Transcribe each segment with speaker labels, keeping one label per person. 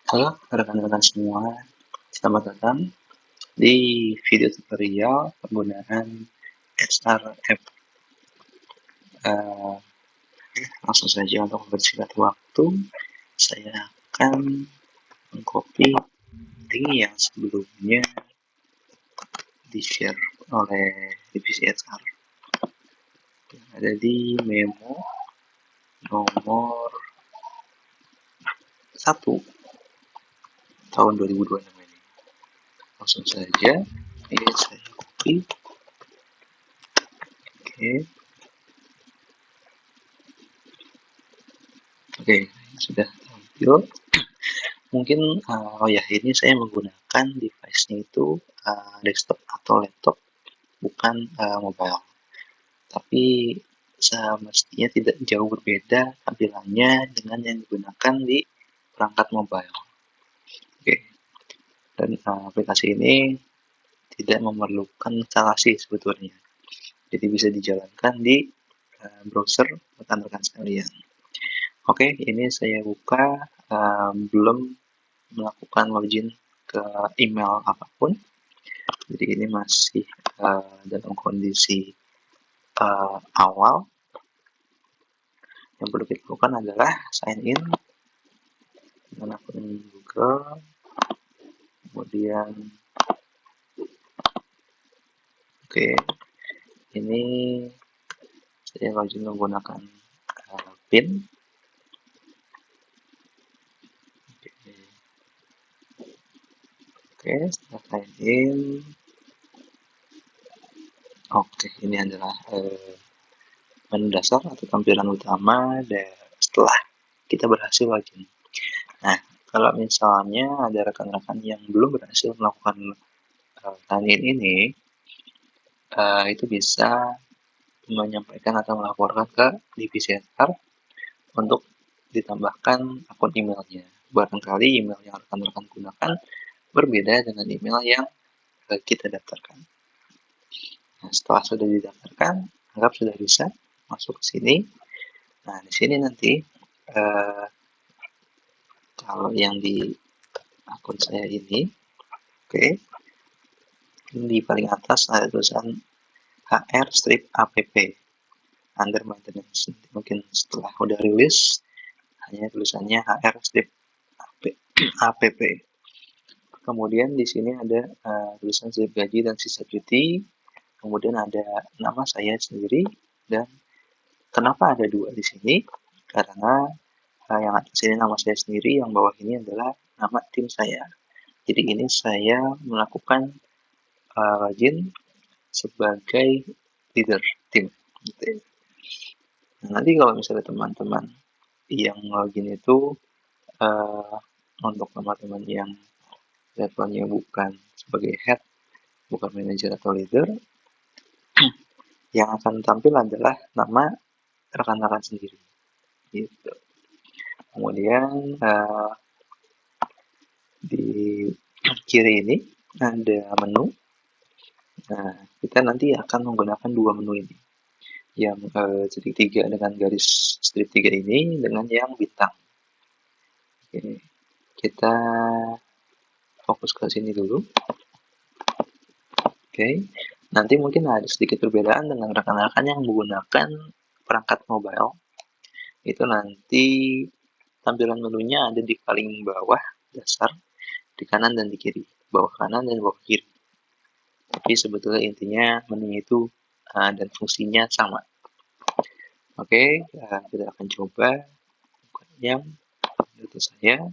Speaker 1: Halo rekan-rekan semua, selamat datang di video tutorial penggunaan XRF. Uh, Langsung saja untuk mempersingkat waktu, saya akan mengcopy link yang sebelumnya di-share oleh divisi HR. Ada di memo nomor 1 tahun 2026 ini. Langsung saja, ini saya copy. Oke, sudah tampil. Mungkin ini saya menggunakan device-nya itu desktop atau laptop, bukan mobile. Tapi semestinya tidak jauh berbeda tampilannya dengan yang digunakan di perangkat mobile. Oke. Dan aplikasi ini tidak memerlukan instalasi sebetulnya. Jadi bisa dijalankan di browser rekan-rekan sekalian. Oke, ini saya buka, belum melakukan login ke email apapun. Jadi ini masih dalam kondisi awal. Yang perlu kita lakukan adalah sign in dengan akun Google, kemudian ini saya login menggunakan PIN. Setelah sign in, ini adalah menu dasar atau tampilan utama setelah kita berhasil login. Nah, kalau misalnya ada rekan-rekan yang belum berhasil melakukan sign in ini, itu bisa menyampaikan atau melaporkan ke divisi HR untuk ditambahkan akun emailnya. Barangkali email yang rekan-rekan gunakan berbeda dengan email yang kita daftarkan. Nah, setelah sudah didaftarkan, anggap sudah bisa masuk ke sini. Nah, di sini nanti kalau yang di akun saya ini, di paling atas ada tulisan HR-app under maintenance. Mungkin setelah udah rilis hanya tulisannya HR-app. Kemudian di sini ada tulisan slip gaji dan sisa cuti. Kemudian ada nama saya sendiri, dan kenapa ada dua di sini? Karena yang atas ini nama saya sendiri, yang bawah ini adalah nama tim saya. Jadi ini saya melakukan login sebagai leader tim. Nah, nanti kalau misalnya teman-teman yang login itu untuk teman-teman yang levelnya bukan sebagai head, bukan manajer atau leader, yang akan tampil adalah nama rekan-rekan sendiri. Gitu. Kemudian di kiri ini ada menu. Nah, kita nanti akan menggunakan dua menu ini. Yang segitiga dengan garis strip 3 ini dengan yang bintang. Oke, kita fokus ke sini dulu. Nanti mungkin ada sedikit perbedaan dengan rekan-rekan yang menggunakan perangkat mobile. Itu nanti tampilan menunya ada di paling bawah dasar, di kanan dan di kiri, bawah kanan dan bawah kiri. Tapi sebetulnya intinya menunya itu dan fungsinya sama. Kita akan coba yang itu saya.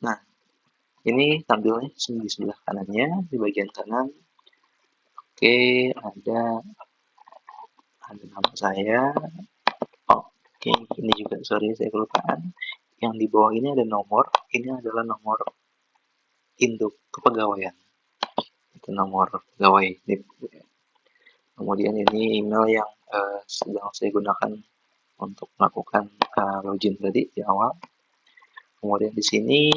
Speaker 1: Nah, ini tampilnya di sebelah kanannya, di bagian kanan. Ada nama saya. Ini juga sorry saya kelupaan. Yang di bawah ini ada nomor. Ini adalah nomor induk kepegawaian. Itu nomor pegawai. Kemudian ini email yang sedang saya gunakan untuk melakukan login tadi di awal. Kemudian di sini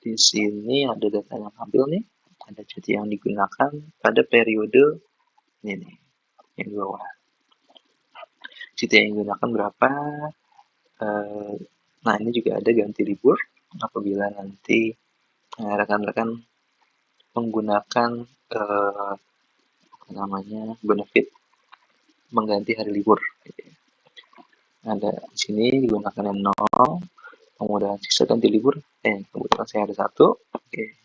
Speaker 1: di sini ada data yang tampil nih. Ada cuti yang digunakan pada periode ini nih, yang di bawah. Cuti yang digunakan berapa? Nah, ini juga ada ganti libur apabila nanti rekan-rekan menggunakan benefit mengganti hari libur. Ada di sini digunakan yang 0, kemudian sisa ganti libur. Kebetulan saya ada 1. Oke.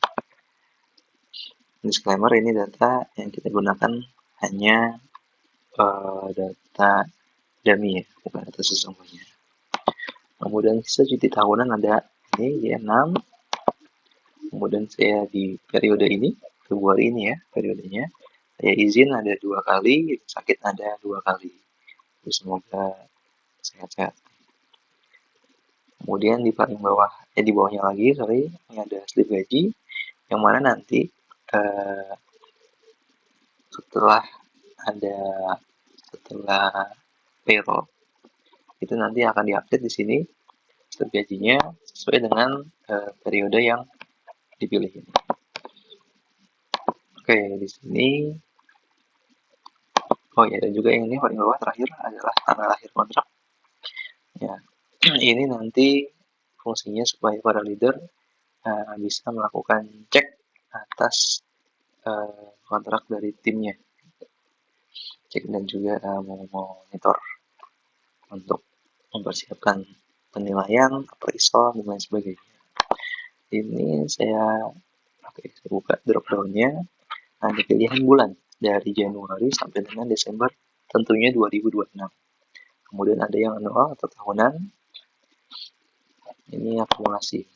Speaker 1: Disclaimer, ini data yang kita gunakan hanya data dummy ya, bukan data sesungguhnya. Kemudian sisa cuti tahunan ada ini ya 6. Kemudian saya di periode ini, Februari ini ya periodenya, saya izin ada 2 kali, sakit ada 2 kali. Jadi semoga sehat-sehat. Kemudian di paling bawah, di bawahnya lagi, ini ada slip gaji, yang mana nanti setelah payroll itu nanti akan diupdate di sini slip gajinya sesuai dengan periode yang dipilih ini. Oke, di sini dan juga yang ini paling bawah terakhir adalah tanggal akhir kontrak. Ya, ini nanti fungsinya supaya para leader bisa melakukan cek atas kontrak dari timnya, cek dan juga memonitor untuk mempersiapkan penilaian, appraisal, dan lain sebagainya. Ini saya buka drop down-nya, ada pilihan bulan dari Januari sampai dengan Desember, tentunya 2026. Kemudian ada yang anual atau tahunan, ini akumulasi.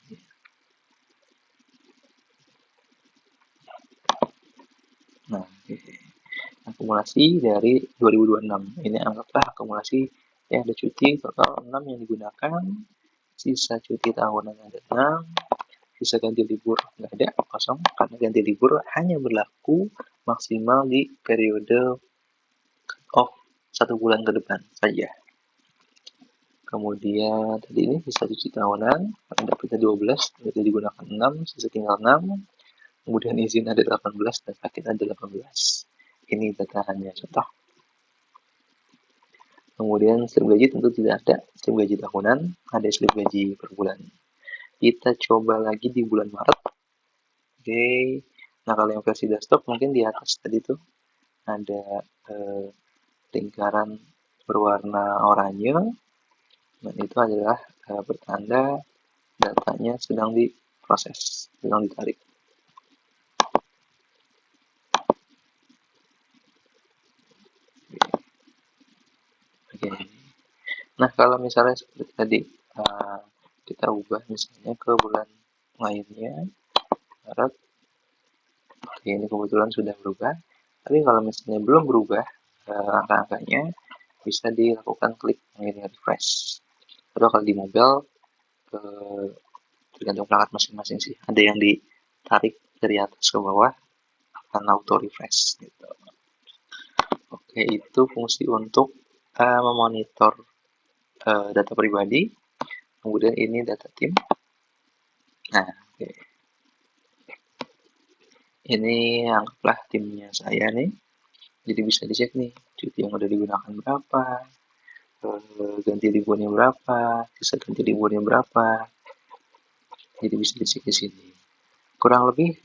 Speaker 1: Nah, akumulasi dari 2026. Ini anggaplah akumulasi yang ada cuti total 6 yang digunakan, sisa cuti tahunan ada 6, sisa ganti libur nggak ada, kosong, karena ganti libur hanya berlaku maksimal di periode off 1 bulan ke depan saja. Kemudian tadi ini sisa cuti tahunan, dapatnya 12, jadi digunakan 6, sisa tinggal 6. Kemudian izin ada 18 dan sakit ada 18. Ini data hanya contoh. Kemudian slip gaji tentu tidak ada, slip gaji tahunan, ada slip gaji per bulan. Kita coba lagi di bulan Maret. Oke, nah kalau yang versi desktop mungkin di atas tadi tuh ada lingkaran berwarna oranye, dan itu adalah bertanda datanya sedang diproses, sedang ditarik. Oke. Nah, kalau misalnya seperti tadi kita ubah misalnya ke bulan lainnya, Maret. Oke, ini kebetulan sudah berubah. Tapi kalau misalnya belum berubah angka-angkanya, bisa dilakukan klik ini refresh. Atau kalau di mobile tergantung perangkat masing-masing sih. Ada yang ditarik dari atas ke bawah akan auto refresh gitu. Oke, itu fungsi untuk memonitor data pribadi. Kemudian ini data tim. Nah, oke. Ini anggaplah timnya saya nih. Jadi bisa dicek nih, cuti yang udah digunakan berapa, ganti liburnya berapa, sisa ganti liburnya berapa. Jadi bisa dicek di sini. Kurang lebih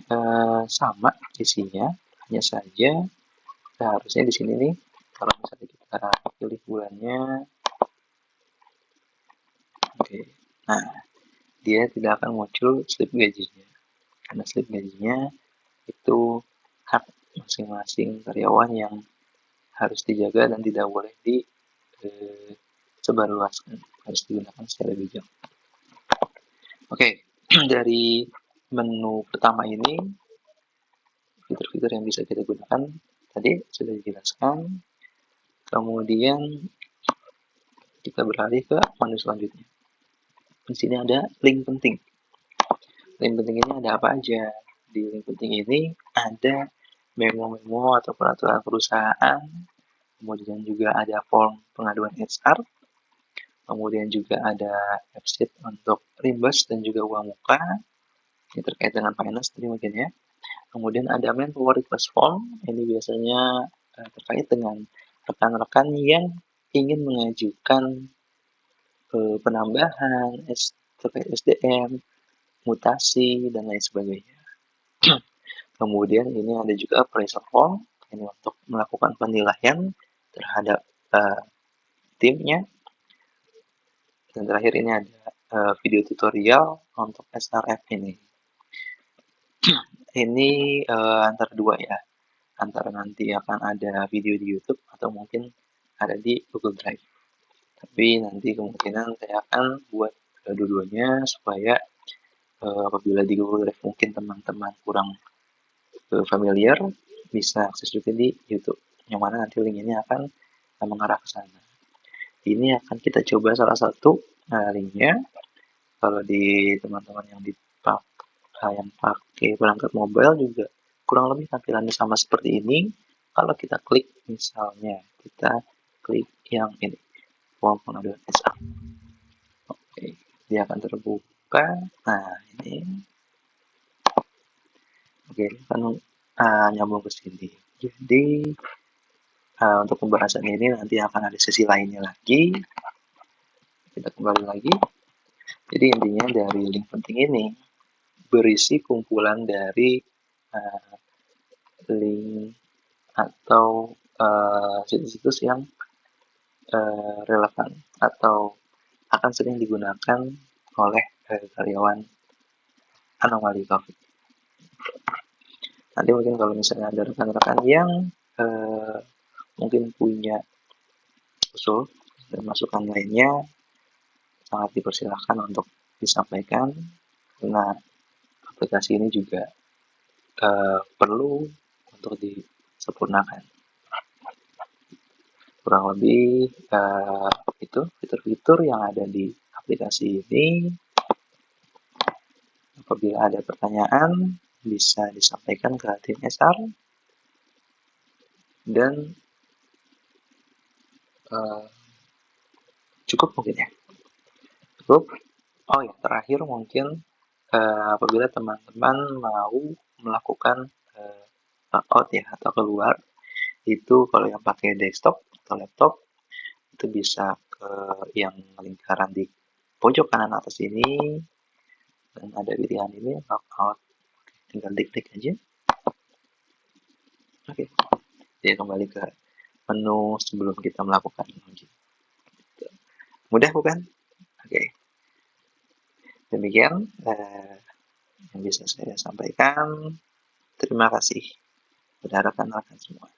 Speaker 1: sama isinya, hanya saja harusnya di sini nih, kalau misalnya kita pilih bulannya, oke. Nah, dia tidak akan muncul slip gajinya, karena slip gajinya itu hak masing-masing karyawan yang harus dijaga dan tidak boleh disebarluaskan, harus digunakan secara bijak. Oke, dari menu pertama ini, fitur-fitur yang bisa kita gunakan tadi sudah dijelaskan. Kemudian kita beralih ke menu selanjutnya. Di sini ada link penting. Link penting ini ada apa aja? Di link penting ini ada memo-memo atau peraturan perusahaan, kemudian juga ada form pengaduan HR, kemudian juga ada website untuk reimburse dan juga uang muka, ini terkait dengan finance tadi mungkin ya. Kemudian ada manpower request form, ini biasanya terkait dengan rekan-rekan yang ingin mengajukan penambahan terkait SDM, mutasi, dan lain sebagainya. Kemudian ini ada juga appraisal form, ini untuk melakukan penilaian terhadap timnya. Dan terakhir ini ada video tutorial untuk SRF ini. Ini antara dua ya, antara nanti akan ada video di YouTube atau mungkin ada di Google Drive. Tapi nanti kemungkinan saya akan buat dua-duanya supaya apabila di Google Drive mungkin teman-teman kurang familiar, bisa akses juga di YouTube, yang mana nanti link ini akan mengarah ke sana. Ini akan kita coba salah satu linknya. Kalau di teman-teman yang pakai perangkat mobile juga kurang lebih tampilannya sama seperti ini. Kalau kita klik, misalnya kita klik yang ini, form pengaduan SA. Oke, dia akan terbuka. Nah, ini. Oke, kan nyambung ke sini. Jadi, untuk pembahasan ini nanti akan ada sesi lainnya lagi. Kita kembali lagi. Jadi intinya dari link penting ini berisi kumpulan dari link atau situs-situs yang relevan atau akan sering digunakan oleh karyawan anomali COVID. Nanti mungkin kalau misalnya ada rekan-rekan yang mungkin punya usul dan masukan lainnya, sangat dipersilahkan untuk disampaikan, karena aplikasi ini juga perlu untuk disempurnakan. Kurang lebih itu fitur-fitur yang ada di aplikasi ini. Apabila ada pertanyaan, bisa disampaikan ke tim HR. Dan cukup mungkin ya. Cukup. Oh ya, terakhir mungkin apabila teman-teman mau melakukan logout ya atau keluar, itu kalau yang pakai desktop atau laptop itu bisa ke yang lingkaran di pojok kanan atas ini, dan ada pilihan ini logout. Tinggal klik aja. Oke, dia kembali ke menu sebelum kita melakukan login. Mudah bukan? Oke. Demikian yang bisa saya sampaikan. Terima kasih kepada rekan-rekan semua.